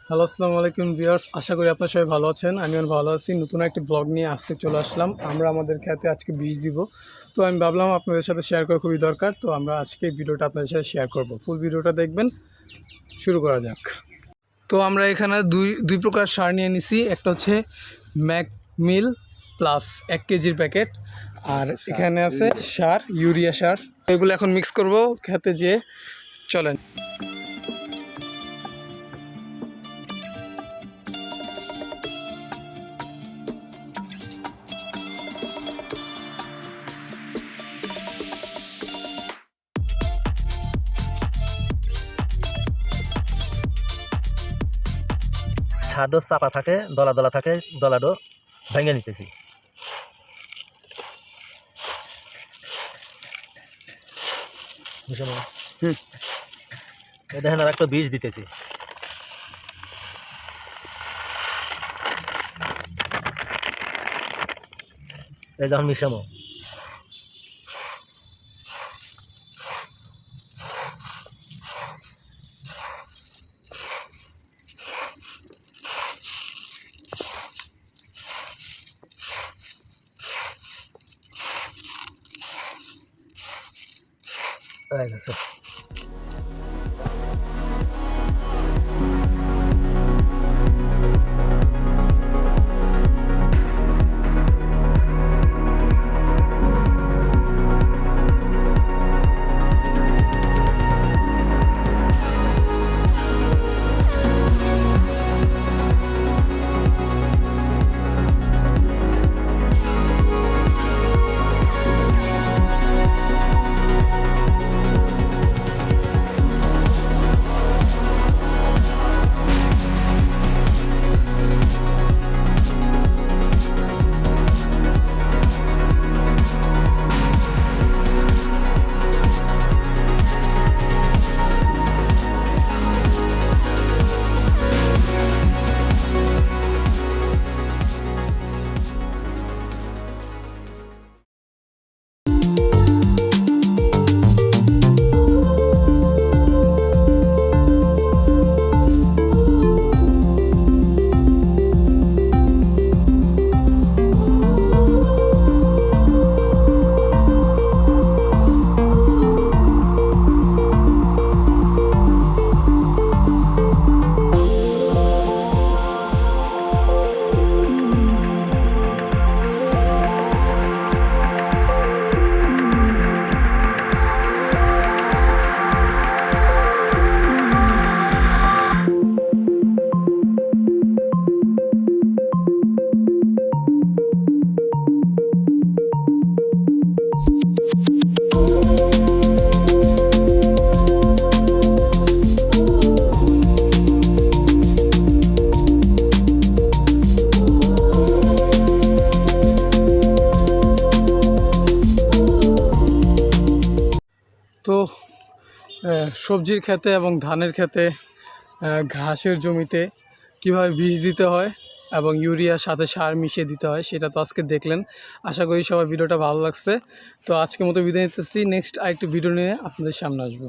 Hello, আসসালামু আলাইকুম viewers. আশা করি আপনারা সবাই ভালো আছেন। আমিও ভালো আছি। নতুন একটি ব্লগ নিয়ে আজকে চলে আসলাম। আমরা আমাদের খেতে আজকে বীজ দিব। তো আমি ভাবলাম আপনাদের সাথে শেয়ার করা খুবই দরকার। তো আমরা আজকে এই ভিডিওটা আপনাদের সাথে শেয়ার করব। ফুল ভিডিওটা দেখবেন। শুরু করা যাক। তো আমরা এখানে দুই প্রকার সার নিয়ে নিছি। একটা হচ্ছে ম্যাক মিল প্লাস 1 কেজির প্যাকেট, আর এখানে আছে সার, ইউরিয়া সার। এগুলো এখন মিক্স করব খেতে যেয়ে। চলেন। ছাদও চাপা থাকে, দলা দলা থাকে, দলাডো ভেঙে নিতেছি। এই দেখেন আর একটা বীজ দিতেছি। এই যখন মিশামো হয়ে গেছে। তো সবজির ক্ষেতে এবং ধানের ক্ষেতে, ঘাসের জমিতে কিভাবে বীজ দিতে হয় এবং ইউরিয়ার সাথে সার মিশিয়ে দিতে হয় সেটা তো আজকে দেখলেন। আশা করি সবাই ভিডিওটা ভালো লাগছে। তো আজকের মতো বিদায় নিতেছি। নেক্সট আরেকটি ভিডিও নিয়ে আপনাদের সামনে আসবো।